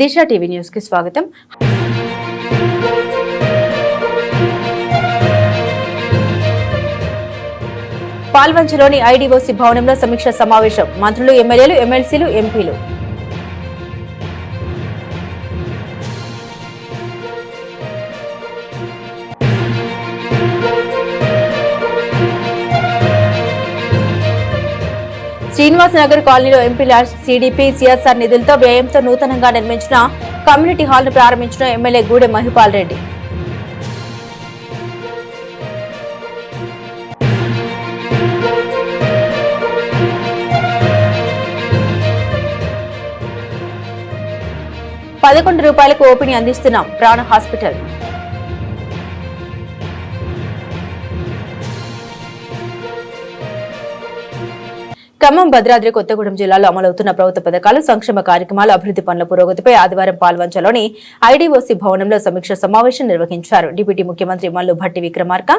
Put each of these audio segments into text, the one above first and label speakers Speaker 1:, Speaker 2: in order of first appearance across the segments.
Speaker 1: దిశ TV news కి స్వాగతం. పాల్వంచలోని IDOC భవనంలో సమీక్ష సమావేశం. మంత్రులు, ఎమ్మెల్యేలు, ఎమ్మెల్సీలు, ఎంపీలు. శ్రీనివాస్ నగర్ కాలనీలో ఎంపీ ల్యాడ్స్ సిడిపి సిఎస్ఆర్ నిధులతో వ్యయంతో నూతనంగా నిర్మించిన కమ్యూనిటీ హాల్ ను ప్రారంభించిన ఎమ్మెల్యే గూడెం మహిపాల్ రెడ్డి. ₹11 ఓపీని అందిస్తున్నాం. ప్రాణ హాస్పిటల్. ఖమ్మం, భద్రాద్రి కొత్తగూడెం జిల్లాలో అమలవుతున్న ప్రభుత్వ పథకాలు, సంక్షేమ కార్యక్రమాలు, అభివృద్ధి పనుల పురోగతిపై ఆదివారం పాల్వంచలోని ఐడీఓసీ భవనంలో సమీక్ష సమావేశం నిర్వహించారు. డిప్యూటీ ముఖ్యమంత్రి మల్లు భట్టి విక్రమార్క,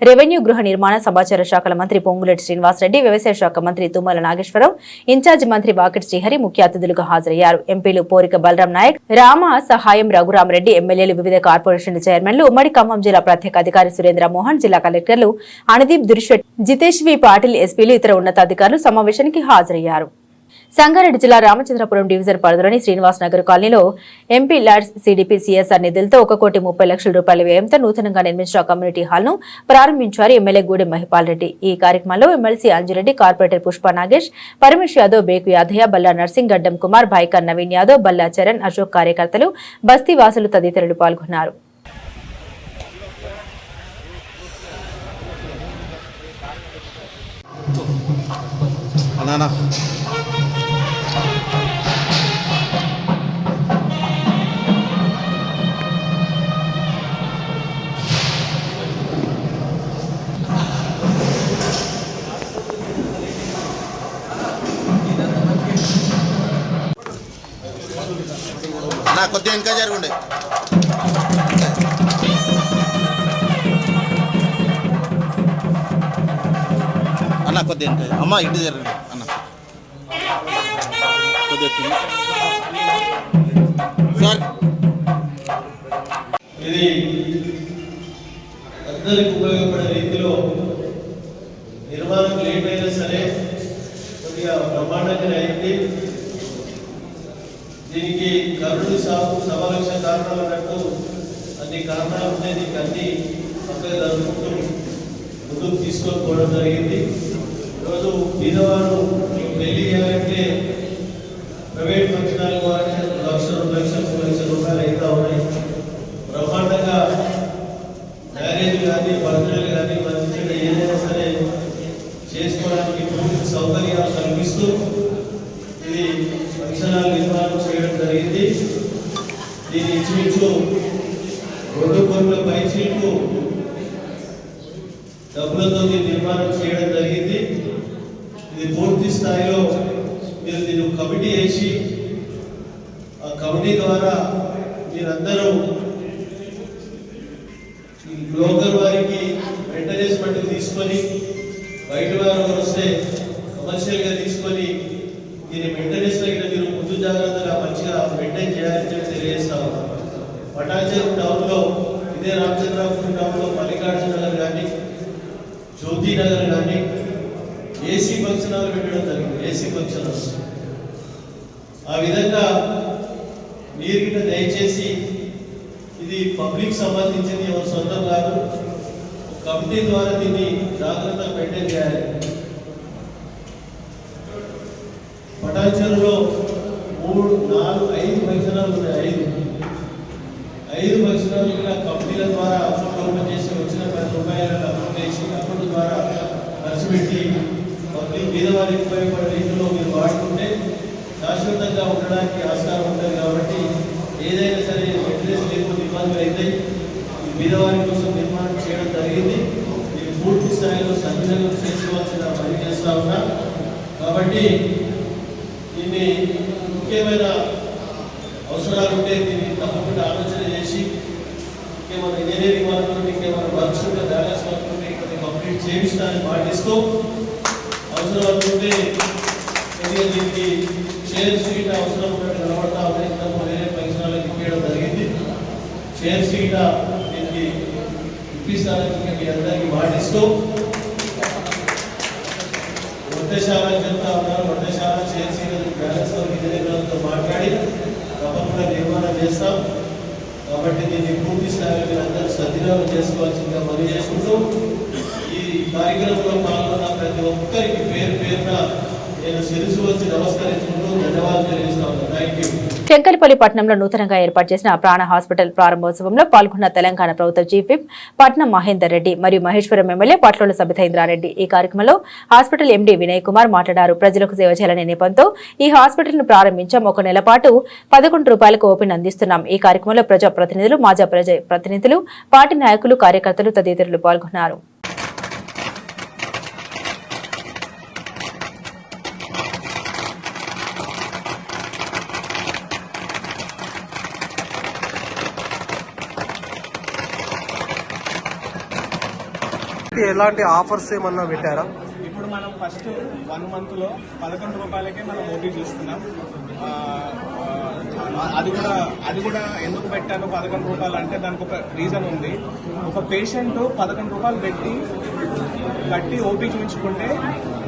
Speaker 1: రెవెన్యూ, గృహ నిర్మాణ, సమాచార శాఖల మంత్రి పొంగులేటి శ్రీనివాసరెడ్డి, వ్యవసాయ శాఖ మంత్రి తుమ్మల నాగేశ్వరరావు, ఇన్ఛార్జి మంత్రి వాకిటి శ్రీహరి ముఖ్య అతిథులుగా హాజరయ్యారు. ఎంపీలు పోరిక బలరాం నాయక్, రామ సహాయం రఘురామరెడ్డి, ఎమ్మెల్యేలు, వివిధ కార్పొరేషన్ల చైర్మన్లు, ఉమ్మడి ఖమ్మం జిల్లా ప్రత్యేక అధికారి సురేంద్ర మోహన్, జిల్లా కలెక్టర్లు అనుదీప్, దురిశ్వట్, జితేష్ వి పాటిల్, ఎస్పీలు, ఇతర ఉన్నతాధికారులు సమావేశానికి హాజరయ్యారు. సంగారెడ్డి జిల్లా రామచంద్రపురం డివిజన్ పరిధిలోని శ్రీనివాస్ నగర్ కాలనీలో ఎంపీ ల్యాడ్స్ సిడిపి సిఎస్ఆర్ నిధులతో ₹1,30,00,000 వ్యయంతో నూతనంగా నిర్మించిన కమ్యూనిటీ హాల్ ను ప్రారంభించారు ఎమ్మెల్యే గూడెం మహిపాల్ రెడ్డి. ఈ కార్యక్రమంలో ఎమ్మెల్సీ అంజిరెడ్డి, కార్పొరేటర్ పుష్ప నాగేష్, పరమేష్ యాదవ్, బేకు యాదయ్య, బల్లా నర్సింగ్, గడ్డం కుమార్, భాయ్కర్ నవీన్ యాదవ్, బల్లా చరణ్, అశోక్, కార్యకర్తలు, బస్తీ వాసులు తదితరులు పాల్గొన్నారు.
Speaker 2: కొద్దిగా ఇంకా జరుగుండే అన్న, కొద్దిగా ఇంకా అమ్మ ఇటు జరగండి అన్న, కొద్దిగా సార్.
Speaker 3: ఇది అందరికి ఉపయోగపడే రీతిలో నిర్మాణం లేట్ అయినా సరే కొద్దిగా బ్రహ్మాండంగా అయింది. దీనికి కరుడు సాగు సమావేశ కారణాలు అన్నట్టు అన్ని కారణాలు ఉన్నాయి. దీనికి అన్ని పక్కగా జరుపుకుంటూ ముందుకు తీసుకొని పోవడం జరిగింది. ఈరోజు బీదవారు పెళ్లి చేయాలంటే ప్రైవేట్ ఫంక్షనాలు వారికి ₹1,00,000, ₹2,00,000 అవుతా ఉన్నాయి. బ్రహ్మాండంగా మ్యారేజ్ కానీ, బర్త్డేలు కానీ, మంచి ఏదైనా సరే చేసుకోవడానికి పూర్తి సౌకర్యాలు కల్పిస్తూ ఇది ఫంక్షనాలు నిర్మాణం చేయడం జరిగింది. దీని ఇంచుమించు ₹2,00,00,000 డబ్బులతో నిర్మాణం చేయడం జరిగింది. ఇది పూర్తి స్థాయిలో మీరు దీన్ని కమిటీ వేసి ఆ కమిటీ ద్వారా మీరందరూ లోకల్ వారికి మెయింటెనెన్స్ తీసుకొని, బయట వారు వస్తే కమర్షియల్గా తీసుకొని దీని మెయింటెనెన్స్ దగ్గర మీరు ముందు జాగ్రత్తగా మంచిగా మెయింటైన్ చేయాలని చెప్పి తెలియజేస్తా ఉన్నాం. పటాన్చెరు టౌన్లో, ఇదే రామచంద్రాపురం టౌన్లో మల్లికార్జున నగర్ కానీ, జ్యోతి నగర్ కానీ ఏసీ ఫంక్షన్ హాల్ పెట్టడం జరిగింది. ఏసీ ఫంక్షన్ హాల్ ఆ విధంగా మీరు గిట్ట దయచేసి ఇది పబ్లిక్ సంబంధించింది, ఎవరు సొంతం కాదు. కమిటీ ద్వారా దీన్ని జాగ్రత్తగా మెయింటైన్ చేయాలి. పటాన్చెరులో 3, 4, 5 ఫంక్షన్ హాల్ ఉన్నాయి. 5 ఫంక్షన్ హాల్ కూడా కమిటీల ద్వారా అకౌంట్ ఓపెన్ చేసి వచ్చిన ₹10 అకౌంట్ చేసి అకౌంట్ ద్వారా ఖర్చు పెట్టి పబ్లిక్ బీదవారికి ఉపయోగపడే రీతిలో మీరు వాడుకుంటే శాశ్వతంగా ఉండడానికి ఆస్కారం ఉంటుంది. కాబట్టి ఏదైనా సరే మెయింటెనెన్స్ లేకపోతే ఇబ్బందులు అవుతాయి. ఈ బీదవారి కోసం నిర్మాణం చేయడం జరిగింది. మీరు పూర్తి స్థాయిలో సద్వినియోగం చేసుకోవాల్సిన పని చేస్తూ ఉన్నా. కాబట్టి దీన్ని ముఖ్యమైన అవసరాలు ఉంటే దీన్ని తప్పకుండా ఆలోచన చేసి ఇంకేమైనా ఇంజనీరింగ్ వర్క్ ఉంటే, ఇంకేమైనా వర్క్స్ ఉంటే, బ్యాలెన్స్ వర్క్ ఉంటే కొన్ని కంప్లీట్ చేయించడానికి పాటిస్తూ అవసరం అనుకుంటే కొద్దిగా దీనికి చైర్ సీట్ అవసరం ఉన్నట్టు కనబడతా ఉన్నాయి. వేరే పైసలు షేర్ షీట్గా దీనికి ఇప్పిస్తానని మీ అందరికీ మాటిస్తూ వంటశాల చెప్తా ఉన్నారు. వంటశాల షేర్ షీట్ బ్యాలెన్స్ ఇంజనీర్లతో మాట్లాడి తప్పకుండా నిర్మాణం చేస్తాం. కాబట్టి దీన్ని పూర్తి స్థాయిలో మీరు అందరూ సద్వినియోగం చేసుకోవాల్సిందిగా మనవి చేసుకుంటూ ఈ కార్యక్రమంలో పాల్గొన్న ప్రతి ఒక్కరికి పేరు పేరున నేను శిరసు వచ్చి నమస్కరించుకుంటూ ధన్యవాదాలు తెలియజేస్తా ఉన్నాను. Thank you.
Speaker 1: శంకరపల్లి పట్టణంలో నూతనంగా ఏర్పాటు చేసిన ప్రాణ హాస్పిటల్ ప్రారంభోత్సవంలో పాల్గొన్న తెలంగాణ ప్రభుత్వ చీఫ్ విప్ పట్నం మహేందర్ రెడ్డి మరియు మహేశ్వరం ఎమ్మెల్యే పట్లోల సబితేంద్రారెడ్డి. ఈ కార్యక్రమంలో హాస్పిటల్ ఎండీ వినయ్ కుమార్ మాట్లాడారు. ప్రజలకు సేవ చేయాలనే నేపంతో ఈ హాస్పిటల్ ను ప్రారంభించాం. 1 నెల పాటు 11 రూపాయలకు ఓపీని అందిస్తున్నాం. ఈ కార్యక్రమంలో ప్రజా ప్రతినిధులు, మాజీ ప్రజా ప్రతినిధులు, పార్టీ నాయకులు, కార్యకర్తలు తదితరులు పాల్గొన్నారు.
Speaker 4: ఎలాంటి ఆఫర్స్ ఏమన్నా పెట్టారా?
Speaker 5: ఇప్పుడు మనం ఫస్ట్ 1 మంత్లో 11 రూపాయలకే మనం ఓపీ చూస్తున్నాం. అది కూడా ఎందుకు పెట్టాను 11 రూపాయలు అంటే దానికి ఒక రీజన్ ఉంది. ఒక పేషెంట్ 11 రూపాయలు కట్టి ఓపీ చూపించుకుంటే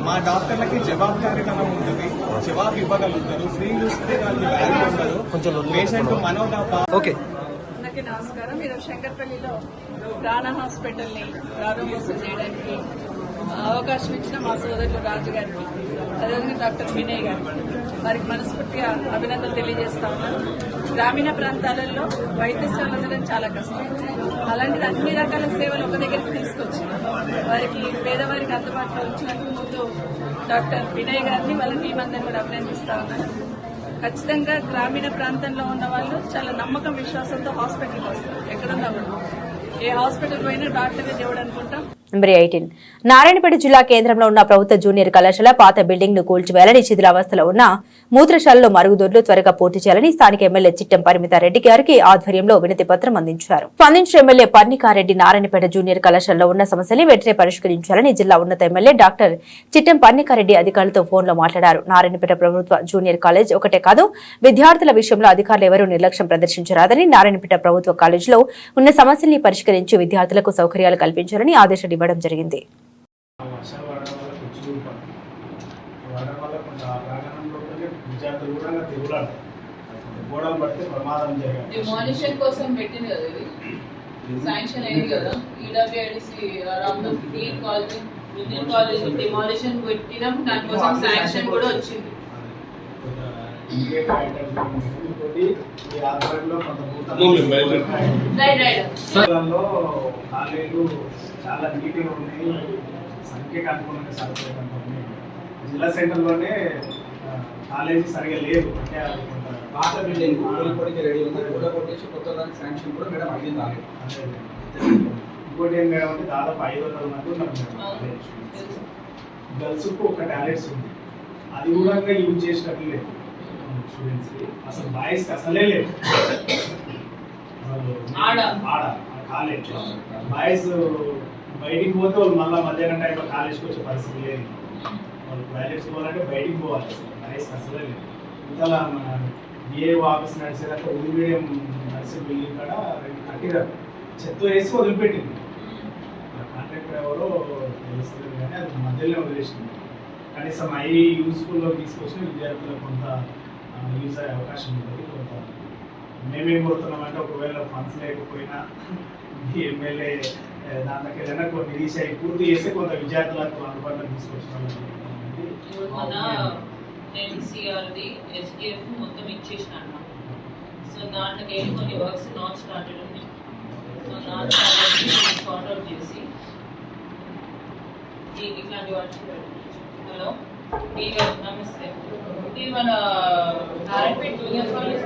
Speaker 5: మా డాక్టర్లకి జవాబుదారీతనం ఉంటుంది, జవాబు ఇవ్వగలుగుతారు. ఫ్రీ చూస్తే దానికి వాల్యూ ఉండదు. Patient
Speaker 4: okay.
Speaker 6: అందరికీ నమస్కారం. ఈరోజు శంకర్పల్లిలో ప్రాణ హాస్పిటల్ ని ప్రారంభోత్సవం చేయడానికి అవకాశం ఇచ్చిన మా సోదరులు రాజు గారికి, అదేవిధంగా డాక్టర్ వినయ్ గారికి వారికి మనస్ఫూర్తిగా అభినందనలు తెలియజేస్తా ఉన్నాను. గ్రామీణ ప్రాంతాలలో వైద్యసేవలు అందడం చాలా కష్టం. అలాంటిది అన్ని రకాల సేవలు ఒక దగ్గరికి తీసుకొచ్చి వారికి పేదవారికి అందుబాటులో ఉంచినందుకు ముందు డాక్టర్ వినయ్ గారిని వాళ్ళ టీం అందరినీ కూడా అభినందిస్తా ఉన్నాను. ఖచ్చితంగా గ్రామీణ ప్రాంతంలో ఉన్న వాళ్ళు చాలా నమ్మకం, విశ్వాసంతో హాస్పిటల్కి వస్తారు. ఎక్కడున్నా కూడా ఏ హాస్పిటల్ పోయినా డాక్టరే దేవుడు అనుకుంటాం.
Speaker 1: నెంబర్ 18 నారాయణపేట జిల్లా కేంద్రంలో ఉన్న ప్రభుత్వ జూనియర్ కళాశాల పాత బిల్డింగ్ ను కూల్చివేయాలని, శిథిలావస్థలో ఉన్న మూత్రశాలలో మరుగుదొడ్లు త్వరగా పూర్తి చేయాలని స్థానిక ఎమ్మెల్యే చిట్టెం పరిమితారెడ్డి గారికి ఆధ్వర్యంలో వినతి పత్రం అందించారు. స్పందించిన ఎమ్మెల్యే పర్ణికారెడ్డి నారాయణపేట జూనియర్ కళాశాలలో ఉన్న సమస్యల్ని వెంటనే పరిష్కరించాలని జిల్లా ఉన్నత ఎమ్మెల్యే డాక్టర్ చిట్టెం పర్ణికారెడ్డి అధికారులతో ఫోన్లో మాట్లాడారు. నారాయణపేట ప్రభుత్వ జూనియర్ కాలేజ్ ఒకటే కాదు, విద్యార్థుల విషయంలో అధికారులు ఎవరూ నిర్లక్ష్యం ప్రదర్శించరాదని, నారాయణపేట ప్రభుత్వ కాలేజీలో ఉన్న సమస్యల్ని పరిష్కరించి విద్యార్థులకు సౌకర్యాలు కల్పించాలని ఆదేశాలు ఇవ్వడం జరిగింది.
Speaker 7: డిమాలిషన్ కోసం పెట్టింది కదా, ఇది శాంక్షన్ అయింది కదా. ఈడబ్ల్యూఐడిసి కాలేజ్ డిమాలిషన్ పెట్టినాం, దానికోసం శాంక్షన్ కూడా వచ్చింది.
Speaker 5: చాలా నీట్గా ఉన్నాయి, సంఖ్యకు అనుగుణంగా సరిపోయి జిల్లా సెంటర్లోనే కాలేజీ సరిగా లేదు. అంటే
Speaker 8: పాత బిల్డింగ్ ఇప్పటికీ రెడీ ఉంది, కూడా కొట్టేసి కొత్త దానికి శాంక్షన్ కూడా మేడం అడిగింది రాలేదు.
Speaker 5: ఇంకోటి ఏం మేడం అంటే దాదాపు 500 మంది ఉన్నారు మేడం. గర్ల్స్కు ఒక టాయిలెట్స్ ఉంది, అది కూడా యూజ్ చేసినట్లు లేదు స్టూడెంట్స్కి. అసలు బాయ్స్కి అసలే లేదు.
Speaker 7: ఆడ
Speaker 5: కాలేజ్ బాయ్స్ బయటికి పోతే వాళ్ళు మళ్ళీ మధ్యాహ్నం టైంలో కాలేజ్కి వచ్చే పరిస్థితి లేదు. వాళ్ళు టాయిలెట్స్ పోవాలంటే బయటికి పోవాలి. అసలు బాయ్స్ అసలే లేదు. ఇంకా మన ఏ ఆఫీస్ నడిచేదాకా ఉర్దూ మీడియం నడిచే బిల్డింగ్ కాడ కట్టినారు, చెత్త వేసి వదిలిపెట్టింది. కాంట్రాక్టర్ ఎవరో తెలుస్తుంది కానీ అది మధ్యలో వదిలేసింది. కనీసం అవి యూస్ఫుల్లో తీసుకొచ్చిన విద్యార్థులకు కొంత యూజ్ అయ్యే అవకాశం ఉంటుంది. కొంత మేమేం కోరుతున్నామంటే ఒకవేళ ఫండ్స్ లేకపోయినా ఎమ్మెల్యే దాంట్లోకి ఏదైనా కొన్ని రీచ్ అయ్యి పూర్తి చేసి కొంత విద్యార్థులకు అందుబాటులో తీసుకొచ్చిన
Speaker 7: ఎన్సీఆర్ది ఎస్డిఎఫ్ మొత్తం ఇచ్చేసిన అన్నమాట. సో దాంట్లోకి కొన్ని వర్క్స్ నాట్ స్టార్టెడ్ ఉంది. So not started sort out చేసి ఇట్లాంటి వాటి. హలో నమస్తే, ఇది మన Narayanpet junior college.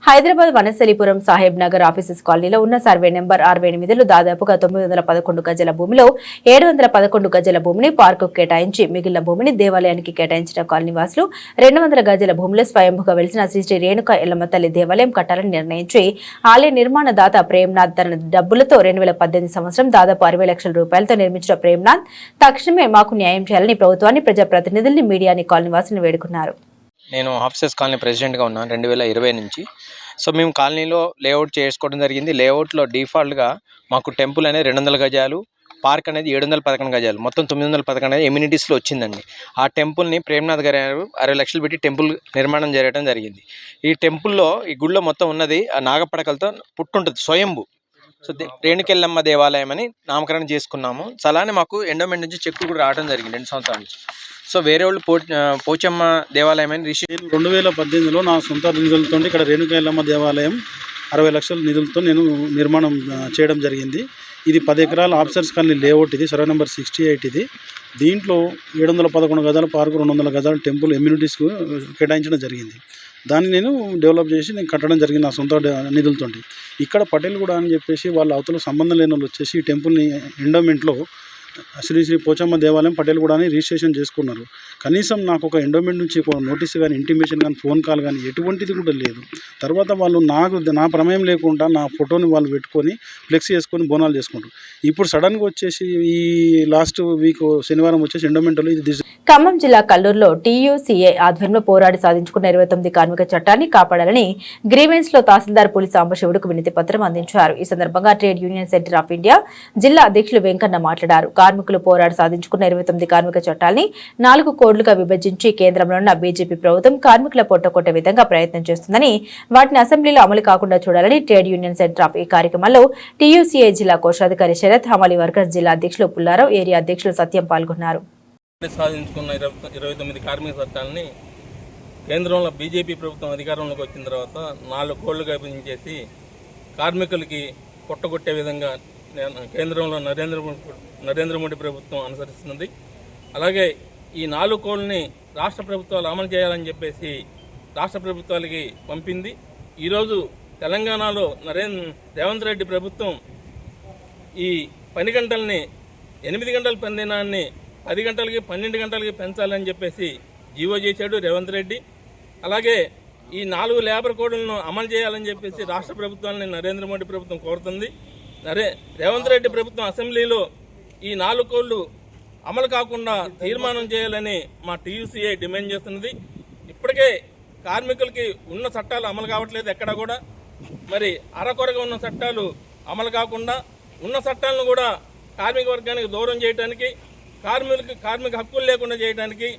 Speaker 1: Hyderabad Vanasthalipuram Saheb Nagar offices కాలనీలో ఉన్న సర్వే నెంబర్ 68లో దాదాపుగా 911 గజల భూమిలో 711 గజల భూమిని పార్కు కేటాయించి మిగిలిన భూమిని దేవాలయానికి కేటాయించిన కాలనీ వాసులు 200 గజల భూమిలో స్వయంభుగా వెలిసిన శ్రీ శ్రీ రేణుక ఎల్లమ్మ తల్లి దేవాలయం కట్టాలని నిర్ణయించి ఆలయ నిర్మాణదాత ప్రేమ్నాథ్ తన డబ్బులతో 2018 సంవత్సరం దాదాపు 60 లక్షల రూపాయలతో నిర్మించిన ప్రేమ్నాథ్ తక్షణమే మాకు న్యాయం చేయాలని ప్రభుత్వాన్ని, ప్రజాప్రతినిధుల్ని, మీడియాని, కాలనీ వాసులను వేడుకున్నారు.
Speaker 9: నేను ఆఫీసర్స్ కాలనీ ప్రెసిడెంట్గా ఉన్నాను 2020 నుంచి. సో మేము కాలనీలో లేఅవుట్ చేసుకోవడం జరిగింది. లేఅవుట్లో డిఫాల్ట్గా మాకు టెంపుల్ అనేది 200 గజాలు, పార్క్ అనేది 711 గజాలు, మొత్తం 911 ఎమ్యూనిటీస్లో వచ్చిందండి. ఆ టెంపుల్ని ప్రేమ్నాథ్ గారు 60 లక్షలు పెట్టి టెంపుల్ నిర్మాణం జరగడం జరిగింది. ఈ టెంపుల్లో, ఈ గుళ్ళో మొత్తం ఉన్నది ఆ నాగపడకలతో పుట్టుంటుంది, స్వయంభు. సో రేణుకెళ్ళమ్మ దేవాలయం అని నామకరణం చేసుకున్నాము. అలానే మాకు ఎండోమెంట్ నుంచి చెక్కులు కూడా రావడం జరిగింది 2 సంవత్సరాల నుంచి. సో వేరే వాళ్ళు పోచమ్మ దేవాలయం అని
Speaker 10: నేను 2018లో నా సొంత నిధులతో ఇక్కడ రేణుకెళ్ళమ్మ దేవాలయం 60 లక్షల నిధులతో నేను నిర్మాణం చేయడం జరిగింది. ఇది 10 ఎకరాల ఆఫీసర్స్ కాలనీ లేఅవుట్, ఇది సర్వే నెంబర్ 68. ఇది దీంట్లో 711 గజాల పార్కు, 200 గజాల టెంపుల్ ఎమ్యూనిటీస్కు కేటాయించడం జరిగింది. దాన్ని నేను డెవలప్ చేసి నేను కట్టడం జరిగింది నా సొంత నిధులతో. ఇక్కడ పటేల్ కూడా అని చెప్పేసి వాళ్ళ అవతల సంబంధం లేని వాళ్ళు వచ్చేసి ఈ టెంపుల్ని ఎండోమెంట్లో శ్రీ శ్రీ పోచమ్మ దేవాలయం పటేల్ కూడా రిజిస్ట్రేషన్ చేసుకున్నారు. కనీసం నాకు ఒక ఎండోమెంట్ నుంచి ఒక నోటీస్ కానీ, ఇంటిమేషన్ కానీ, ఫోన్ కాల్ కానీ ఎటువంటిది కూడా లేదు. తర్వాత వాళ్ళు నా ప్రమేయం లేకుండా నా ఫోటోని వాళ్ళు పెట్టుకొని ఫ్లెక్స్ చేసుకొని బోనాలు చేసుకుంటారు. ఇప్పుడు సడన్గా వచ్చేసి ఈ లాస్ట్ వీక్ శనివారం వచ్చేసి ఎండోమెంట్లో ఇది
Speaker 1: ఖమ్మం జిల్లా కల్లూరులో టీయూసీఏ ఆధ్వర్యంలో పోరాడి సాధించుకున్న 29 కార్మిక చట్టాన్ని కాపాడాలని గ్రీవెన్స్ లో తహసీల్దార్ పులి సాంబశివుడుకు వినతి పత్రం అందించారు. ఈ సందర్భంగా trade union centre of India జిల్లా అధ్యక్షులు వెంకన్న మాట్లాడారు. కార్మికులు పోరాడి సాధించుకున్న 29 కార్మిక చట్టాల్ని 4 కోడ్లుగా విభజించి కేంద్రంలో ఉన్న బీజేపీ ప్రభుత్వం కార్మికుల పొట్టకొట్టే విధంగా ప్రయత్నం చేస్తుందని, వాటిని అసెంబ్లీలో అమలు కాకుండా చూడాలని ట్రేడ్ యూనియన్ సెంటర్ ఆఫ్ ఈ కార్యక్రమంలో టీయూసీఏ జిల్లా కోశాధికారి శరత్, హమాలి వర్కర్స్ జిల్లా అధ్యక్షులు పుల్లారావు, ఏరియా అధ్యక్షులు సత్యం పాల్గొన్నారు.
Speaker 11: సాధించుకున్న 29 కార్మిక చట్టాలని కేంద్రంలో బీజేపీ ప్రభుత్వం అధికారంలోకి వచ్చిన తర్వాత 4 కోళ్లుగా విభజించేసి కార్మికులకి పొట్టగొట్టే విధంగా కేంద్రంలో నరేంద్ర మోడీ ప్రభుత్వం అనుసరిస్తున్నది. అలాగే ఈ 4 కోళ్లని రాష్ట్ర ప్రభుత్వాలు అమలు చేయాలని చెప్పేసి రాష్ట్ర ప్రభుత్వాలకి పంపింది. ఈరోజు తెలంగాణలో రేవంత్ రెడ్డి ప్రభుత్వం ఈ పని గంటల్ని 8 గంటల పని దినాన్ని 10 గంటలకి 12 గంటలకి పెంచాలని చెప్పేసి జీవో చేశాడు రేవంత్ రెడ్డి. అలాగే ఈ 4 లేబర్ కోడ్లను అమలు చేయాలని చెప్పేసి రాష్ట్ర ప్రభుత్వాన్ని నరేంద్ర మోడీ ప్రభుత్వం కోరుతుంది. రేవంత్ రెడ్డి ప్రభుత్వం అసెంబ్లీలో ఈ 4 కోడ్లు అమలు కాకుండా తీర్మానం చేయాలని మా టీయూసీఐ డిమాండ్ చేస్తున్నది. ఇప్పటికే కార్మికులకి ఉన్న చట్టాలు అమలు కావట్లేదు ఎక్కడ కూడా. మరి అరకొరగా ఉన్న చట్టాలు అమలు కాకుండా ఉన్న చట్టాలను కూడా కార్మిక వర్గానికి దూరం చేయడానికి, కార్మిక హక్కులు లేకుండా చేయడానికి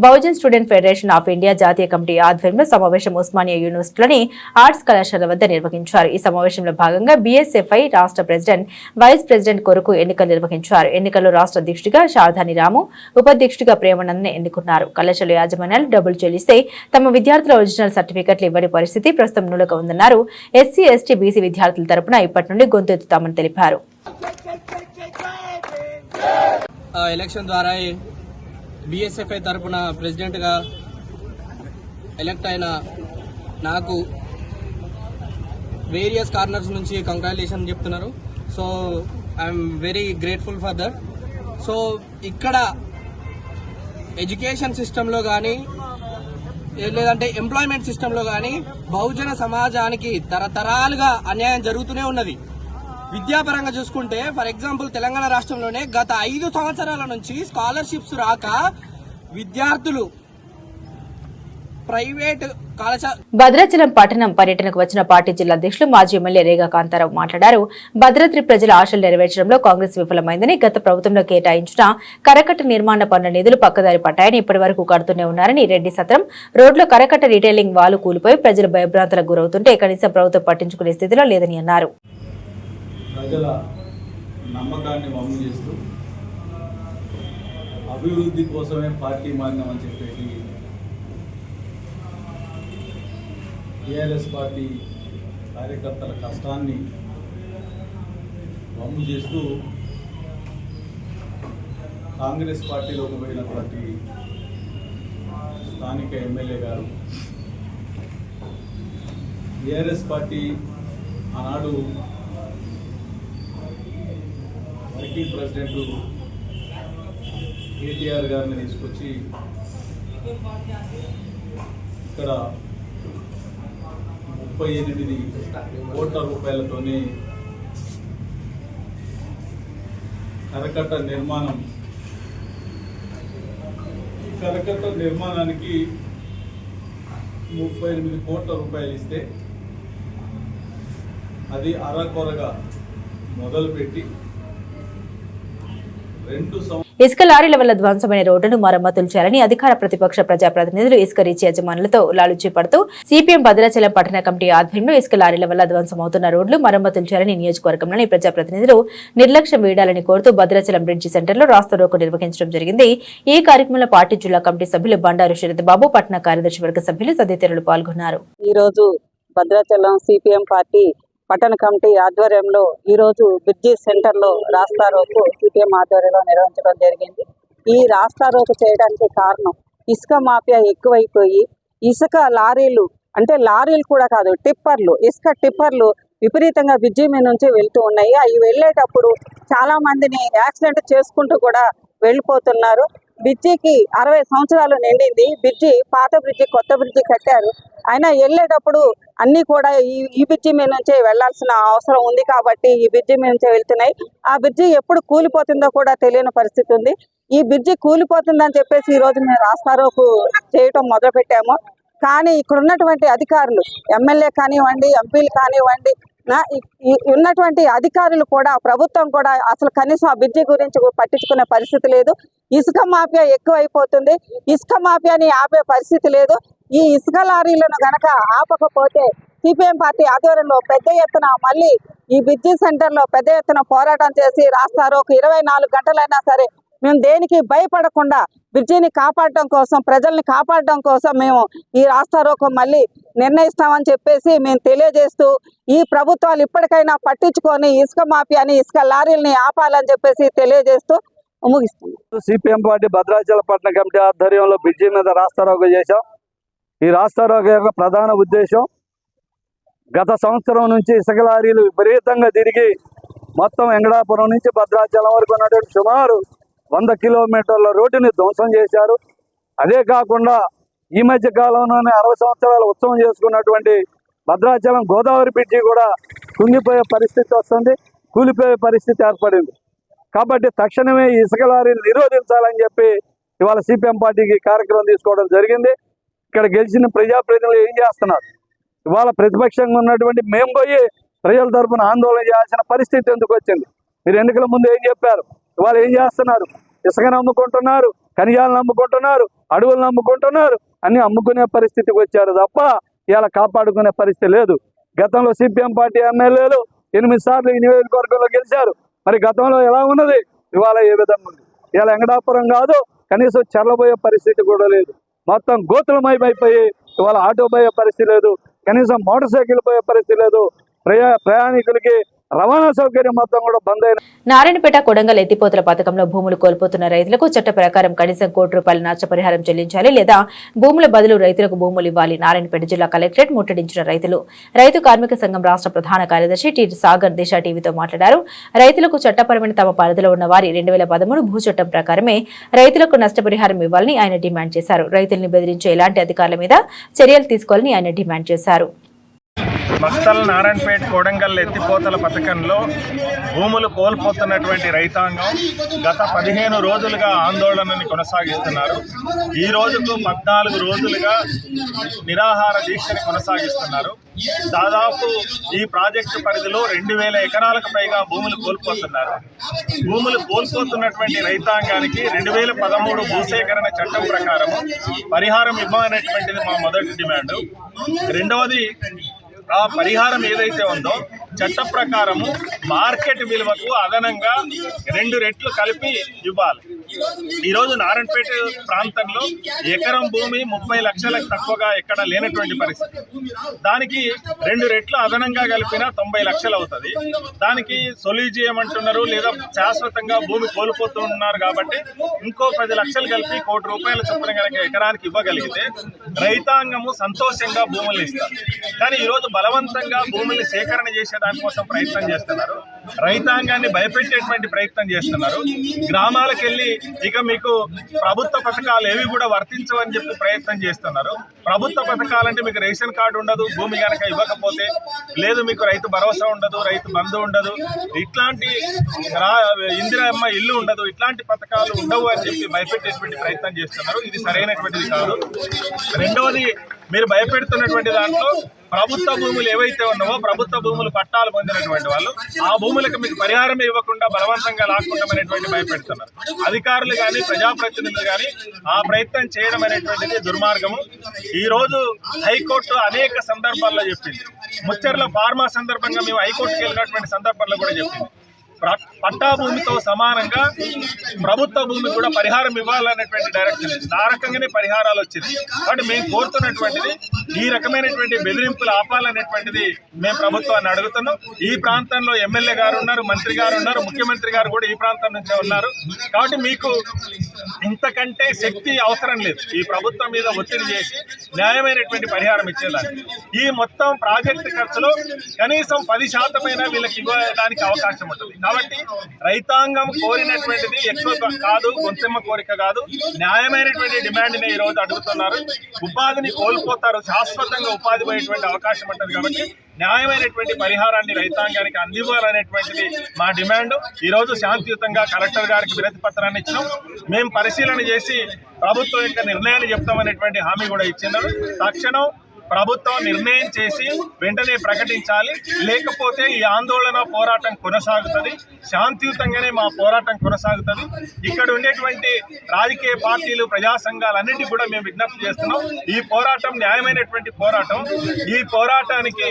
Speaker 1: Bahujan student federation of India జాతీయ కమిటీ ఆధ్వర్యంలో సమావేశం ఉస్మానియా యూనివర్సిటీలోని ఆర్ట్స్ కళాశాల వద్ద నిర్వహించారు. ఈ సమావేశంలో భాగంగా బీఎస్ఎఫ్ఐ రాష్ట్ర ప్రెసిడెంట్, వైస్ ప్రెసిడెంట్ కొరకు ఎన్నికలు నిర్వహించారు. ఎన్నికల్లో రాష్ట్ర అధ్యక్షుడిగా శారదాని రాము, ఉపాధ్యక్షుడిగా ప్రేమానంద్ ఎన్నుకున్నారు. కళాశాల యాజమాన్యాలు డబ్బులు చెల్లిస్తే తమ విద్యార్థుల ఒరిజినల్ సర్టిఫికెట్లు ఇవ్వని పరిస్థితి ప్రస్తుతం నులక ఉందన్నారు. ఎస్సీ, ఎస్టీ, బీసీ విద్యార్థుల తరపున ఇప్పటి నుండి గొంతెత్తుతామని తెలిపారు.
Speaker 12: ఎలక్షన్ ద్వారా బీఎస్ఎఫ్ఐ తరపున ప్రెసిడెంట్గా ఎలక్ట్ అయిన నాకు వేరియస్ కార్నర్స్ నుంచి కంగ్రాచులేషన్ చెప్తున్నారు. So I'm very grateful for that. So ఇక్కడ ఎడ్యుకేషన్ సిస్టంలో కానీ లేదంటే ఎంప్లాయ్మెంట్ సిస్టంలో కానీ బహుజన సమాజానికి తరతరాలుగా అన్యాయం జరుగుతూనే ఉన్నది. విద్యాపరంగా చూసుకుంటే ఫర్ ఎగ్జాంపుల్ తెలంగాణ రాష్ట్రంలోనే గత 5 సంవత్సరాల నుంచి స్కాలర్షిప్స్ రాక విద్యార్థులు ప్రైవేట్ కళాశాల.
Speaker 1: భద్రాచలం పట్టణం పర్యటనకు వచ్చిన పార్టీ జిల్లా అధ్యక్షులు మాజీ ఎమ్మెల్యే రేగా కాంతారావు మాట్లాడారు. భద్రాద్రి ప్రజల ఆశలు నెరవేర్చడంలో కాంగ్రెస్ విఫలమైందని, గత ప్రభుత్వంలో కేటాయించిన కరకట్ట నిర్మాణ పనుల నిధులు పక్కదారి పట్టాయని, ఇప్పటి వరకు కడుతూనే ఉన్నారని, రెడ్డి సత్రం రోడ్లో కరకట్ట రిటైలింగ్ వాలు కూలిపోయి ప్రజలు భయభ్రాంతులకు గురవుతుంటే కనీసం ప్రభుత్వం పట్టించుకునే స్థితిలో లేదని అన్నారు.
Speaker 13: ప్రజల నమ్మకాన్ని వమ్ము చేస్తూ అభివృద్ధి కోసమే పార్టీ మారినామని చెప్పేసి టీఆర్ఎస్ పార్టీ కార్యకర్తల కష్టాన్ని వమ్ము చేస్తూ కాంగ్రెస్ పార్టీలోకి పోయినటువంటి స్థానిక ఎమ్మెల్యే గారు టీఆర్ఎస్ పార్టీ ఆనాడు వర్కింగ్ ప్రెసిడెంట్ కేటీఆర్ గారిని తీసుకొచ్చి ఇక్కడ 38 కోట్ల రూపాయలతోనే కరకట్ట నిర్మాణం. ఈ కరకట్ట నిర్మాణానికి 38 కోట్ల రూపాయలు ఇస్తే అది అరకొరగా మొదలుపెట్టి 2
Speaker 1: ఇసుక లారీల వల్ల ధ్వంసమైన రోడ్డును మరమ్మతులు చేయాలని అధికార ప్రతిపక్ష ప్రజాప్రతినిధులు ఇసుక రీచ్ యజమానులతో లాలుచి పడుతూ సిపిఎం భద్రాచలం పట్టణ కమిటీ ఆధ్వర్యంలో ఇసుక లారీల వల్ల ధ్వంసమవుతున్న రోడ్లు మరమ్మతులు చేయాలని నియోజకవర్గంలోని ప్రజాప్రతినిధులు నిర్లక్ష్యం వేయాలని కోరుతూ భద్రాచలం బ్రిడ్జి సెంటర్లో రాస్తారోకో నిర్వహించడం జరిగింది. ఈ కార్యక్రమంలో పార్టీ జిల్లా కమిటీ సభ్యులు బండారు శరత్ బాబు, పట్టణ కార్యదర్శి వర్గ సభ్యులు తదితరులు పాల్గొన్నారు.
Speaker 14: ఈ రోజు భద్రాచలం సిపిఎం పార్టీ పట్టణ కమిటీ ఆధ్వర్యంలో ఈరోజు బ్రిడ్జి సెంటర్లో రాస్తారోకు సిపిఎం ఆధ్వర్యంలో నిర్వహించడం జరిగింది. ఈ రాస్తారోకు చేయడానికి కారణం ఇసుక మాఫియా ఎక్కువైపోయి ఇసుక లారీలు, అంటే లారీలు కూడా కాదు, టిప్పర్లు, ఇసుక టిప్పర్లు విపరీతంగా బ్రిడ్జి మీద నుంచి వెళ్తూ ఉన్నాయి. అవి వెళ్ళేటప్పుడు చాలా మందిని యాక్సిడెంట్ చేసుకుంటూ కూడా వెళ్ళిపోతున్నారు. బ్రిడ్జికి 60 సంవత్సరాలు నిండింది. బ్రిడ్జి పాత బ్రిడ్జి, కొత్త బ్రిడ్జి కట్టారు. అయినా వెళ్ళేటప్పుడు అన్నీ కూడా ఈ బ్రిడ్జి మీద నుంచే వెళ్లాల్సిన అవసరం ఉంది కాబట్టి ఈ బ్రిడ్జి మీద నుంచే వెళ్తున్నాయి. ఆ బ్రిడ్జి ఎప్పుడు కూలిపోతుందో కూడా తెలియని పరిస్థితి ఉంది. ఈ బ్రిడ్జి కూలిపోతుందని చెప్పేసి ఈ రోజు మేము రాస్తారోకు చేయటం మొదలు పెట్టాము. కానీ ఇక్కడ ఉన్నటువంటి అధికారులు, ఎమ్మెల్యే కానివ్వండి, ఎంపీలు కానివ్వండి, ఉన్నటువంటి అధికారులు కూడా, ప్రభుత్వం కూడా అసలు కనీసం ఆ బ్రిడ్జి గురించి పట్టించుకునే పరిస్థితి లేదు. ఇసుక మాఫియా ఎక్కువైపోతుంది. ఇసుక మాఫియాని ఆపే పరిస్థితి లేదు. ఈ ఇసుక లారీలను గనక ఆపకపోతే సిపిఎం పార్టీ ఆధ్వర్యంలో పెద్ద ఎత్తున మళ్ళీ ఈ బ్రిడ్జి సెంటర్లో పెద్ద ఎత్తున పోరాటం చేసి రాస్తారోకు 24 గంటలైనా సరే మేము దేనికి భయపడకుండా బ్రిడ్జిని కాపాడడం కోసం, ప్రజల్ని కాపాడడం కోసం మేము ఈ రాస్తారోకు మళ్ళీ నిర్ణయిస్తామని చెప్పేసి మేము తెలియజేస్తూ, ఈ ప్రభుత్వాలు ఇప్పటికైనా పట్టించుకొని ఇసుక మాఫియాని, ఇసుక లారీలని ఆపాలని చెప్పేసి తెలియజేస్తూ ముగిస్తున్నాం.
Speaker 15: సిపిఎం పార్టీ భద్రాచలం పట్టణ కమిటీ ఆధ్వర్యంలో బ్రిడ్జి మీద రాస్తారోకో చేశాం. ఈ రాస్తారోకో యొక్క ప్రధాన ఉద్దేశం, గత సంవత్సరం నుంచి ఇసుక లారీలు విపరీతంగా తిరిగి మొత్తం వెంకటాపురం నుంచి భద్రాచలం వరకు ఉన్నటువంటి సుమారు 100 కిలోమీటర్ల రోడ్డుని ధ్వంసం చేశారు. అదే కాకుండా ఈ మధ్య కాలంలోనే 60 సంవత్సరాల ఉత్సవం చేసుకున్నటువంటి భద్రాచలం గోదావరి బ్రిడ్జి కూడా కుంగిపోయే పరిస్థితి వస్తుంది, కూలిపోయే పరిస్థితి ఏర్పడింది. కాబట్టి తక్షణమే ఈ ఇసుక లారీని నిరోధించాలని చెప్పి ఇవాళ సిపిఎం పార్టీకి కార్యక్రమం తీసుకోవడం జరిగింది. ఇక్కడ గెలిచిన ప్రజాప్రతినిధులు ఏం చేస్తున్నారు? ఇవాళ ప్రతిపక్షంగా ఉన్నటువంటి మేము పోయి ప్రజల తరఫున ఆందోళన చేయాల్సిన పరిస్థితి ఎందుకు వచ్చింది? మీరు ఎన్నికల ముందు ఏం చెప్పారు? ఇవాళ ఏం చేస్తున్నారు? ఇసుకను అమ్ముకుంటున్నారు, ఖనిజాలను అమ్ముకుంటున్నారు, అడవులను అమ్ముకుంటున్నారు, అన్ని అమ్ముకునే పరిస్థితికి వచ్చారు తప్ప ఇవాళ కాపాడుకునే పరిస్థితి లేదు. గతంలో సిపిఎం పార్టీ ఎమ్మెల్యేలు 8 సార్లు ఈ నియోజకవర్గంలో గెలిచారు. మరి గతంలో ఎలా ఉన్నది, ఇవాళ ఏ విధంగా ఉంది? ఇవాళ వెంకటాపురం కాదు, కనీసం చెర్లబోయే పరిస్థితి కూడా లేదు. మొత్తం గోతులమైపోయి ఇవాళ ఆటో పోయే పరిస్థితి లేదు, కనీసం మోటార్ సైకిల్ పోయే పరిస్థితి లేదు. ప్రయాణికులకి రవాణా సౌకర్యం మొత్తం కూడా బంద్ అయిన
Speaker 1: నారాయణపేట కొడంగల్ ఎత్తిపోతల పథకంలో భూములు కోల్పోతున్న రైతులకు చట్ట ప్రకారం కనీసం ₹1 నష్టపరిహారం చెల్లించాలి లేదా భూముల బదులు రైతులకు భూములు ఇవ్వాలి. నారాయణపేట జిల్లా కలెక్టరేట్ ముట్టడించిన రైతు కార్మిక సంఘం రాష్ట్ర ప్రధాన కార్యదర్శి టి సాగర్ దిశ టీవీతో మాట్లాడారు. రైతులకు చట్టపరమైన తమ పరిధిలో ఉన్న వారి 2013 భూ చట్టం ప్రకారమే రైతులకు నష్టపరిహారం ఇవ్వాలని ఆయన డిమాండ్ చేశారు. రైతుల్ని బెదిరించే ఎలాంటి అధికారుల మీద చర్యలు తీసుకోవాలని ఆయన డిమాండ్ చేశారు.
Speaker 16: మక్తల్ నారాయణపేట కొడంగల్ ఎత్తిపోతల పథకంలో భూములు కోల్పోతున్నటువంటి రైతాంగం గత 15 రోజులుగా ఆందోళనని కొనసాగిస్తున్నారు. ఈ రోజుకు 14 రోజులుగా నిరాహార దీక్షని కొనసాగిస్తున్నారు. దాదాపు ఈ ప్రాజెక్టు పరిధిలో 2000 ఎకరాలకు పైగా భూములు కోల్పోతున్నారు. భూములు కోల్పోతున్నటువంటి రైతాంగానికి 2013 భూసేకరణ చట్టం ప్రకారం పరిహారం ఇవ్వనటువంటిది మా మొదటి డిమాండ్. రెండవది, ఆ పరిహారం ఏదైతే ఉందో చట్ట ప్రకారము మార్కెట్ విలువకు అదనంగా 2 రెట్లు కలిపి ఇవ్వాలి. ఈరోజు నారాయణపేట ప్రాంతంలో ఎకరం భూమి 30 లక్షలకు తక్కువగా ఎక్కడ లేనటువంటి పరిస్థితి. దానికి 2 రెట్లు అదనంగా కలిపినా 90 లక్షలు అవుతుంది. దానికి సొల్యూజియం అంటున్నారు, లేదా శాశ్వతంగా భూమి కోల్పోతున్నారు. కాబట్టి ఇంకో 10 లక్షలు కలిపి ₹1 కోటి చొప్పున కనుక ఎకరానికి ఇవ్వగలిగితే రైతాంగము సంతోషంగా భూములు ఇస్తారు. కానీ ఈరోజు బలవంతంగా భూముల్ని సేకరణ చేసే దానికోసం ప్రయత్నం చేస్తున్నారు. రైతాంగాన్ని భయపెట్టేటువంటి ప్రయత్నం చేస్తున్నారు. గ్రామాలకు వెళ్ళి ఇక మీకు ప్రభుత్వ పథకాలు ఏవి కూడా వర్తించవని చెప్పి ప్రయత్నం చేస్తున్నారు. ప్రభుత్వ పథకాలంటే మీకు రేషన్ కార్డు ఉండదు, భూమి కనుక ఇవ్వకపోతే, లేదు మీకు రైతు భరోసా ఉండదు, రైతు బంధు ఉండదు, ఇట్లాంటి ఇందిరమ్మ ఇల్లు ఉండదు, ఇట్లాంటి పథకాలు ఉండవు అని చెప్పి భయపెట్టేటువంటి ప్రయత్నం చేస్తున్నారు. ఇది సరైనటువంటిది కాదు. రెండవది, మీరు భయపెడుతున్నటువంటి దాంట్లో ప్రభుత్వ భూములు ఏవైతే ఉన్నావో, ప్రభుత్వ భూములు పట్టాలు పొందినటువంటి వాళ్ళు ఆ భూములకు మీకు పరిహారం ఇవ్వకుండా బలవంతంగా లాక్కుంటామనేటువంటి భయపెడుతున్నారు. అధికారులు కానీ ప్రజాప్రతినిధులు కానీ ఆ ప్రయత్నం చేయడం అనేటువంటిది దుర్మార్గము. ఈ రోజు హైకోర్టు అనేక సందర్భాల్లో చెప్పింది. ముచ్చర్ల ఫార్మా సందర్భంగా మేము హైకోర్టుకి వెళ్ళినటువంటి సందర్భంలో కూడా చెప్పింది. పట్టా భూమితో సమానంగా ప్రభుత్వ భూమి కూడా పరిహారం ఇవ్వాలనేటువంటి డైరెక్షన్ ఇచ్చింది. ఆ రకంగానే పరిహారాలు వచ్చింది. కాబట్టి మేము కోరుతున్నటువంటిది ఈ రకమైనటువంటి బెదిరింపులు ఆపాలనేటువంటిది మేము ప్రభుత్వాన్ని అడుగుతున్నాం. ఈ ప్రాంతంలో ఎమ్మెల్యే గారు ఉన్నారు, మంత్రి గారు ఉన్నారు, ముఖ్యమంత్రి గారు కూడా ఈ ప్రాంతం నుంచే ఉన్నారు. కాబట్టి మీకు ఇంతకంటే శక్తి అవసరం లేదు ఈ ప్రభుత్వం మీద ఒత్తిడి చేసి న్యాయమైనటువంటి పరిహారం ఇచ్చేదానికి. ఈ మొత్తం ప్రాజెక్టు ఖర్చులో కనీసం 10% వీళ్ళకి ఇవ్వడానికి అవకాశం ఉంటుంది. కాబట్టి రైతాంగం కోరినటువంటిది ఎక్కువ కాదు, గొంతెమ్మ కోరిక కాదు, న్యాయమైనటువంటి డిమాండ్ని ఈ రోజు అడుగుతున్నారు. ఉపాధిని కోల్పోతారు, శాశ్వతంగా ఉపాధి పోయేటువంటి అవకాశం ఉంటుంది. కాబట్టి న్యాయమైనటువంటి పరిహారాన్ని రైతాంగానికి అందివ్వాలనేటువంటిది మా డిమాండ్. ఈరోజు శాంతియుతంగా కలెక్టర్ గారికి వినతి పత్రాన్ని ఇచ్చినాం. మేము పరిశీలన చేసి ప్రభుత్వం యొక్క నిర్ణయాన్ని చెప్తామనేటువంటి హామీ కూడా ఇచ్చినారు. తక్షణం ప్రభుత్వం నిర్ణయం చేసి వెంటనే ప్రకటించాలి. లేకపోతే ఈ ఆందోళన పోరాటం కొనసాగుతుంది. శాంతియుతంగానే మా పోరాటం కొనసాగుతుంది. ఇక్కడ ఉండేటువంటి రాజకీయ పార్టీలు, ప్రజా సంఘాలన్నింటినీ కూడా మేము విజ్ఞప్తి చేస్తున్నాం. ఈ పోరాటం న్యాయమైనటువంటి పోరాటం. ఈ పోరాటానికి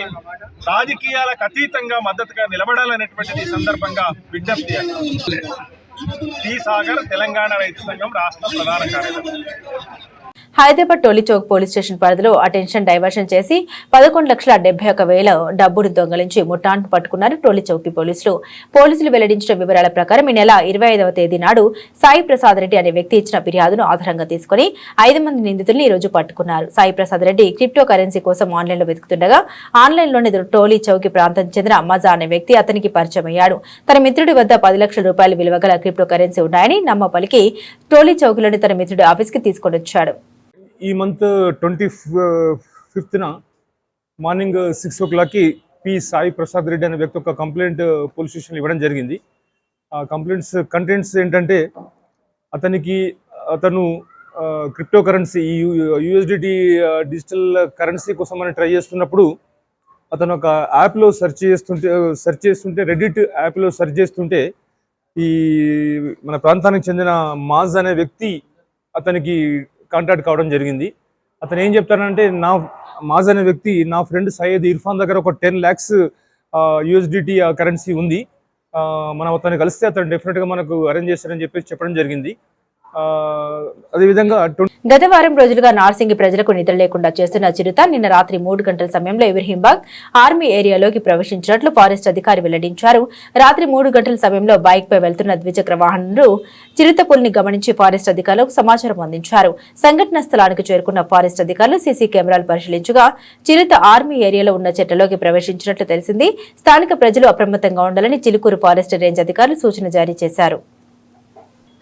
Speaker 16: రాజకీయాలకు అతీతంగా మద్దతుగా నిలబడాలనేటువంటిది సందర్భంగా విజ్ఞప్తి చేస్తున్నాం. టి సాగర్, తెలంగాణ రైతు సంఘం రాష్ట్ర ప్రధాన కార్యదర్శి.
Speaker 1: హైదరాబాద్ టోలీ చౌక్ పోలీస్ స్టేషన్ పరిధిలో అటెన్షన్ డైవర్షన్ చేసి 11,71,000 డబ్బును దొంగలించి ముఠాను పట్టుకున్నారు టోలీ చౌక్ పోలీసులు. వెల్లడించిన వివరాల ప్రకారం ఈ నెల 25వ తేదీ నాడు సాయి ప్రసాద్ రెడ్డి అనే వ్యక్తి ఇచ్చిన ఫిర్యాదును ఆధారంగా తీసుకుని 5 మంది నిందితుల్ని ఈ రోజు పట్టుకున్నారు. సాయి ప్రసాద్ రెడ్డి క్రిప్టో కరెన్సీ కోసం ఆన్లైన్లో వెతుకుతుండగా ఆన్లైన్లోని టోలీ చౌక్ ప్రాంతానికి చెందిన మజా అనే వ్యక్తి అతనికి పరిచయం అయ్యాడు. తన మిత్రుడి వద్ద 10 లక్షల రూపాయల విలువ గల క్రిప్టో కరెన్సీ ఉన్నాయని నమ్మపలికి టోలీ చౌక్లోని తన మిత్రుడి ఆఫీస్కి తీసుకొని వచ్చాడు.
Speaker 17: ఈ మంత్ 25న మార్నింగ్ 6 o'clockకి పి సాయి ప్రసాద్ రెడ్డి అనే వ్యక్తి ఒక కంప్లైంట్ పోలీస్ స్టేషన్లో ఇవ్వడం జరిగింది. ఆ కంటెంట్స్ ఏంటంటే అతను crypto currency USDT digital currency కోసం మనం ట్రై చేస్తున్నప్పుడు అతను ఒక యాప్లో సెర్చ్ చేస్తుంటే రెడిట్ యాప్లో సెర్చ్ చేస్తుంటే ఈ మన ప్రాంతానికి చెందిన మాజ్ అనే వ్యక్తి అతనికి కాంటాక్ట్ కావడం జరిగింది. అతను ఏం చెప్తానంటే, మాజ్ అనే వ్యక్తి నా ఫ్రెండ్ సయ్యద్ ఇర్ఫాన్ దగ్గర ఒక 10 lakhs యూఎస్డిటీ కరెన్సీ ఉంది, మనం అతన్ని కలిస్తే అతను డెఫినెట్గా మనకు అరేంజ్ చేస్తారని చెప్పడం జరిగింది. అదేవిధంగా
Speaker 1: గత వారం రోజులుగా నార్సింగి ప్రజలకు నిద్ర లేకుండా చేస్తున్న చిరుత నిన్న రాత్రి 3 గంటల సమయంలో ఇబ్రహీంబాగ్ ఆర్మీ ఏరియాలోకి ప్రవేశించినట్లు ఫారెస్ట్ అధికారి వెల్లడించారు. రాత్రి 3 గంటల సమయంలో బైక్ పై వెళ్తున్న ద్విచక్ర వాహనంలో చిరుత పులిని గమనించి ఫారెస్ట్ అధికారులకు సమాచారం అందించారు. సంఘటన స్థలానికి చేరుకున్న ఫారెస్ట్ అధికారులు సీసీ కెమెరాలు పరిశీలించగా చిరుత ఆర్మీ ఏరియాలో ఉన్న చెట్లలోకి ప్రవేశించినట్లు తెలిసింది. స్థానిక ప్రజలు అప్రమత్తంగా ఉండాలని చిలుకూరు ఫారెస్ట్ రేంజ్ అధికారులు సూచన జారీ చేశారు.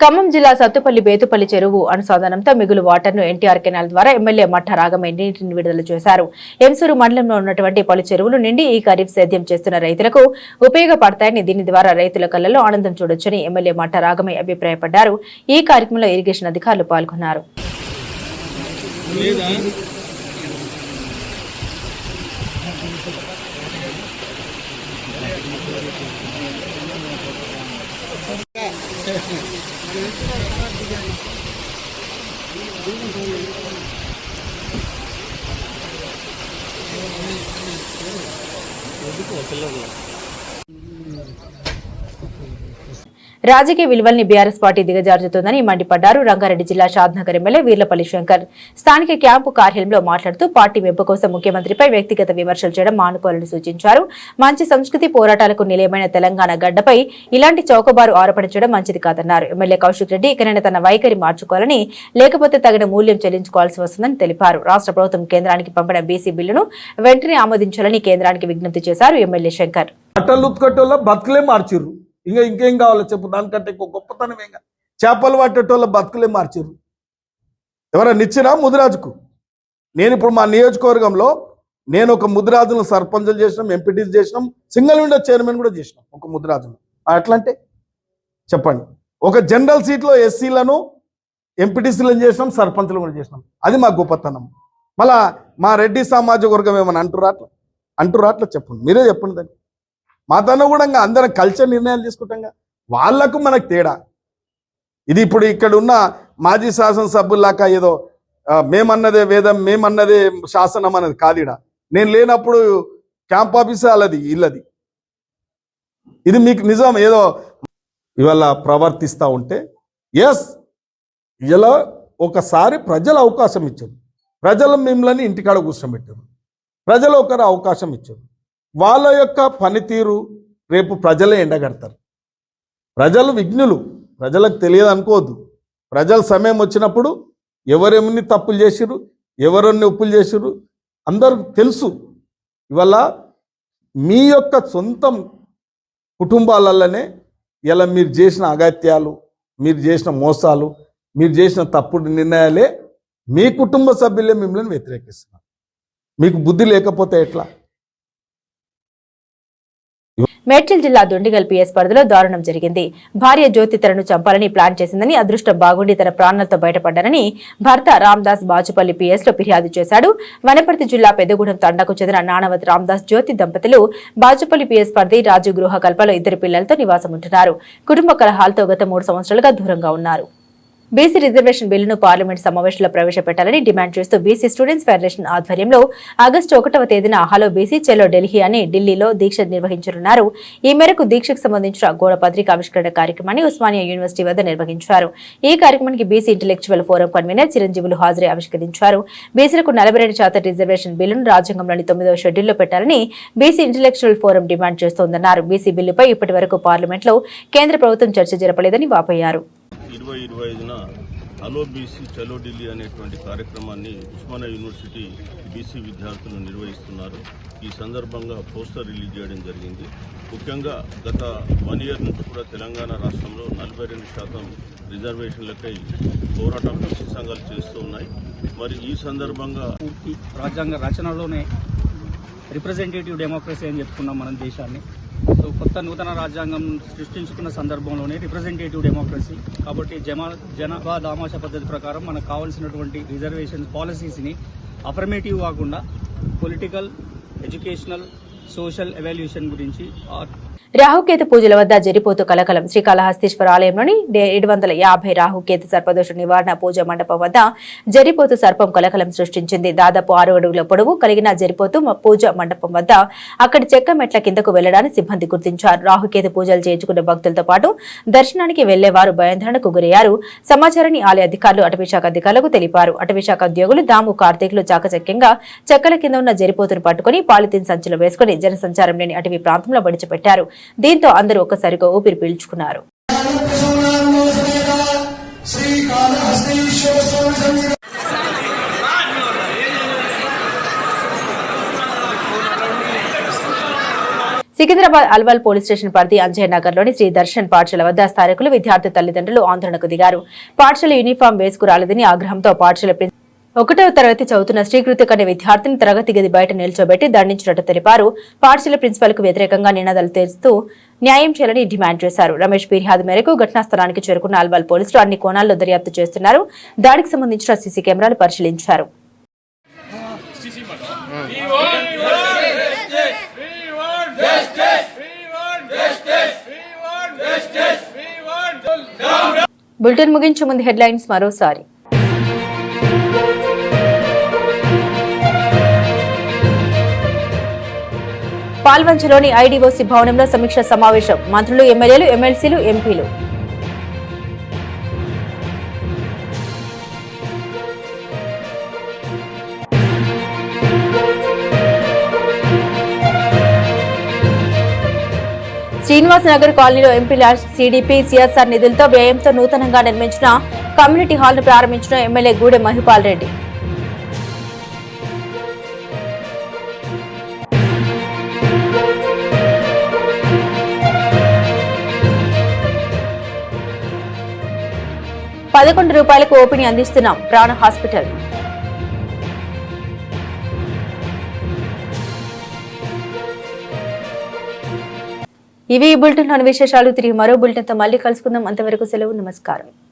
Speaker 1: ఖమ్మం జిల్లా సత్తుపల్లి బేతుపల్లి చెరువు అనుసంధానంతో మిగులు వాటర్ను ఎన్టీఆర్ కెనాల్ ద్వారా ఎమ్మెల్యే మఠ రాగమయ్య నీటిని విడుదల చేశారు. ఎంసూరు మండలంలో ఉన్నటువంటి పలు చెరువులు నిండి ఈ ఖరీఫ్ సేద్యం చేస్తున్న రైతులకు ఉపయోగపడతాయని, దీని ద్వారా రైతుల కళ్లలో ఆనందం చూడొచ్చని ఎమ్మెల్యే మఠ రాగమయ్య అభిప్రాయపడ్డారు. ఈ కార్యక్రమంలో ఇరిగేషన్ అధికారులు పాల్గొన్నారు. రాజకీయ విలువల్ని బీఆర్ఎస్ పార్టీ దిగజార్చుతోందని మండిపడ్డారు. రంగారెడ్డి జిల్లా షాద్నగర్ ఎమ్మెల్యే వీర్లపల్లి శంకర్ స్థానిక క్యాంపు కార్యాలయంలో మాట్లాడుతూ పార్టీ మెప్పు కోసం ముఖ్యమంత్రిపై వ్యక్తిగత విమర్శలు చేయడం మానుకోవాలని సూచించారు. మంచి సంస్కృతి పోరాటాలకు నిలయమైన తెలంగాణ గడ్డపై ఇలాంటి చౌకబారు ఆరోపణించడం మంచిది కాదన్నారు. ఎమ్మెల్యే కౌశిక్ రెడ్డి ఇకనైనా తన వైఖరి మార్చుకోవాలని, లేకపోతే తగిన మూల్యం చెల్లించుకోవాల్సి వస్తుందని తెలిపారు. రాష్ట్ర ప్రభుత్వం కేంద్రానికి పంపిన బీసీ బిల్లును వెంటనే ఆమోదించాలని కేంద్రానికి విజ్ఞప్తి చేశారు ఎమ్మెల్యే శంకర్.
Speaker 18: బతుకులే మార్చిర్రు, ఇంకేం కావాలో చెప్పు, దానికంటే ఇంకో గొప్పతనం ఏం కాదు. చేపలు పట్టేటోళ్ళ బతుకులే మార్చిర్రు. ఎవరైనా ఇచ్చినా ముదిరాజుకు. నేను ఇప్పుడు మా నియోజకవర్గంలో నేను ఒక ముదిరాజును సర్పంచులు చేసినాం, ఎంపీటీస్ చేసినాం, సింగిల్ విండో చైర్మన్ కూడా చేసినాం ఒక ముదిరాజును. అట్లంటే చెప్పండి, ఒక జనరల్ సీట్లో ఎస్సీలను ఎంపీటీసీలను చేసినాం, సర్పంచులు కూడా చేసినాం. అది మా గొప్పతనం. మళ్ళా మా రెడ్డి సామాజిక వర్గం ఏమని అంటురా అట్లా చెప్పండి, మీరే చెప్పండి. దాన్ని మాతను కూడా అందరం కల్చర్ నిర్ణయాలు తీసుకుంటాం. వాళ్లకు మనకు తేడా ఇది. ఇప్పుడు ఇక్కడ ఉన్న మాజీ శాసనసభ్యులాక ఏదో మేమన్నదే వేదం, మేమన్నదే శాసనం అన్నది కాదిడా. నేను లేనప్పుడు క్యాంప్ ఆఫీస్ అలాది ఇల్లది. ఇది మీకు నిజం ఏదో ఇవాళ ప్రవర్తిస్తూ ఉంటే ఎస్, ఇలా ఒకసారి ప్రజలు అవకాశం ఇచ్చారు. ప్రజలు మిమ్మల్ని ఇంటికాడ కూర్చోబెట్టారు. ప్రజలు ఒకరు అవకాశం ఇచ్చారు. వాళ్ళ యొక్క పనితీరు రేపు ప్రజలే ఎండగడతారు. ప్రజలు విఘ్నులు, ప్రజలకు తెలియదు అనుకోవద్దు. ప్రజల సమయం వచ్చినప్పుడు ఎవరెన్ని తప్పులు చేసిరు, ఎవరెన్ని ఒప్పులు చేసిరు అందరికి తెలుసు. ఇవాళ మీ యొక్క సొంతం కుటుంబాలలోనే ఇలా మీరు చేసిన అగత్యాలు, మీరు చేసిన మోసాలు, మీరు చేసిన తప్పుడు నిర్ణయాలే మీ కుటుంబ సభ్యులే మిమ్మల్ని వ్యతిరేకిస్తున్నారు. మీకు బుద్ధి లేకపోతే ఎట్లా?
Speaker 1: మేడ్చల్ జిల్లా దొండిగల్ పిఎస్ పరిధిలో దారుణం జరిగింది. భార్య జ్యోతి తనను చంపాలని ప్లాన్ చేసిందని, అదృష్టం బాగుండి తన ప్రాణాలతో బయటపడ్డారని భర్త రామ్దాస్ బాచుపల్లి పిఎస్ లో ఫిర్యాదు చేశాడు. వనపర్తి జిల్లా పెద్దగూడెం తండాకు చెందిన నానవత్ రామ్దాస్ జ్యోతి దంపతులు బాచుపల్లి పిఎస్ పరిధి రాజు గృహ కల్పలో 2 పిల్లలతో నివాసం ఉంటున్నారు. కుటుంబ కలహాలతో గత 3 సంవత్సరాలుగా దూరంగా ఉన్నారు. బీసీ రిజర్వేషన్ బిల్లును పార్లమెంట్ సమావేశంలో ప్రవేశపెట్టాలని డిమాండ్ చేస్తూ బీసీ స్టూడెంట్స్ ఫెడరేషన్ ఆధ్వర్యంలో ఆగస్టు 1వ తేదీన హలో బీసీ చెలో ఢిల్లీ అని ఢిల్లీలో దీక్ష నిర్వహించనున్నారు. ఈ మేరకు దీక్షకు సంబంధించిన గోడ పత్రిక ఆవిష్కరణ కార్యక్రమాన్ని ఉస్మానియా యూనివర్సిటీ వద్ద నిర్వహించారు. ఈ కార్యక్రమానికి బీసీ ఇంటెలెక్చువల్ ఫోరం కన్వీనర్ చిరంజీవులు హాజరై ఆవిష్కరించారు. బీసీలకు 42% రిజర్వేషన్ బిల్లును రాజ్యాంగంలోని 9వ షెడ్యూల్లో పెట్టాలని బీసీ ఇంటెలెక్చువల్ ఫోరం డిమాండ్ చేస్తోందన్నారు. బీసీ బిల్లుపై ఇప్పటి వరకు పార్లమెంట్లో కేంద్ర ప్రభుత్వం చర్చ జరపలేదని వాపోయారు.
Speaker 19: 2025న హలో బీసీ చలో ఢిల్లీ అనేటువంటి కార్యక్రమాన్ని ఉస్మానియా యూనివర్సిటీ బీసీ విద్యార్థులు నిర్వహిస్తున్నారు. ఈ సందర్భంగా పోస్టర్ రిలీజ్ చేయడం జరిగింది. ముఖ్యంగా గత 1 ఇయర్ నుంచి కూడా తెలంగాణ రాష్ట్రంలో 42% రిజర్వేషన్లకై పోరాటం బీసీ సంఘాలు చేస్తూ ఉన్నాయి. మరి ఈ సందర్భంగా
Speaker 8: రాజ్యాంగ రచనలోనే రిప్రజెంటేటివ్ డెమోక్రసీ అని చెప్పుకున్నాం మనం దేశాన్ని. సో కొత్త నూతన రాజ్యాంగం సృష్టించుకున్న సందర్భంలోనే రిప్రజెంటేటివ్ డెమోక్రసీ కాబట్టి జనాభా దామాషా పద్ధతి ప్రకారం మనకు కావాల్సినటువంటి రిజర్వేషన్ పాలసీస్ని అఫర్మేటివ్ కాకుండా పొలిటికల్, ఎడ్యుకేషనల్, సోషల్ ఎవాల్యుయేషన్ గురించి
Speaker 1: రాహుకేతు పూజల వద్ద జరిపోతూ కలకలం. శ్రీకాళహస్తీశ్వర ఆలయంలోని 750 రాహుకేతు సర్పదోష నివారణ పూజా మండపం వద్ద జరిపోతూ సర్పం కలకలం సృష్టించింది. దాదాపు 6 అడుగుల పొడవు కలిగిన జరిపోతూ పూజా మండపం వద్ద అక్కడి చెక్క మెట్ల కిందకు వెళ్లడాన్ని సిబ్బంది గుర్తించారు. రాహుకేతు పూజలు చేయించుకునే భక్తులతో పాటు దర్శనానికి వెళ్లేవారు భయాందోళనకు గురయ్యారు. సమాచారాన్ని ఆలయ అధికారులు, అటవీశాఖ అధికారులకు తెలిపారు. అటవీశాఖ ఉద్యోగులు దాము కార్తీకులు చాకచక్యంగా చెక్కల కింద ఉన్న జరిపోతును పట్టుకుని పాలిథిన్ సంచిలో వేసుకుని జనసంచారం లేని అటవీ ప్రాంతంలో విడిచిపెట్టారు. దీంతో అందరూ ఒక్కసారిగా ఊపిరి పీల్చుకున్నారు. సికింద్రాబాద్ అల్వాల్ పోలీస్ స్టేషన్ పరిధి అంజయ్ నగర్ లోని శ్రీ దర్శన్ పాఠశాల వద్ద స్థానికులు, విద్యార్థి తల్లిదండ్రులు ఆందోళనకు దిగారు. పాఠశాల యూనిఫామ్ వేసుకురాలేదని ఆగ్రహంతో పాఠశాల 1వ తరగతి చదువుతున్న శ్రీకృతిక్ అనే విద్యార్థిని తరగతి గది బయట నిల్చోబెట్టి దండించినట్టు తెలిపారు. పాఠశాల ప్రిన్సిపల్ కు వ్యతిరేకంగా నినాదాలు చేస్తూ న్యాయం చేయాలని డిమాండ్ చేశారు. రమేష్ ఫిర్యాదు మేరకు ఘటనా స్థలానికి చేరుకున్న అల్వాల్ పోలీసులు అన్ని కోణాల్లో దర్యాప్తు చేస్తున్నారు. దాడికి సంబంధించిన సీసీ కెమెరాలు పరిశీలించారు. బులెటిన్ ముగించే ముందు హెడ్లైన్స్ మరోసారి. పాల్వంచలోని ఐడీఓసీ భవనంలో సమీక్ష సమావేశం. మంత్రులు, ఎమ్మెల్యేలు, ఎమ్మెల్సీలు, ఎంపీలు. శ్రీనివాసనగర్ కాలనీలో ఎంపీ ల్యాడ్స్ సిడిపి సిఎస్ఆర్ నిధులతో వ్యయంతో నూతనంగా నిర్మించిన కమ్యూనిటీ హాల్ ను ప్రారంభించిన ఎమ్మెల్యే గూడెం మహిపాల్ రెడ్డి. ₹11 ఓపీని అందిస్తున్నాం ప్రాణ హాస్పిటల్. ఇవి ఈ బులెటిన్లోని విశేషాలు. తిరిగి మరో బులెటిన్తో మళ్ళీ కలుసుకుందాం. అంతవరకు సెలవు. నమస్కారం.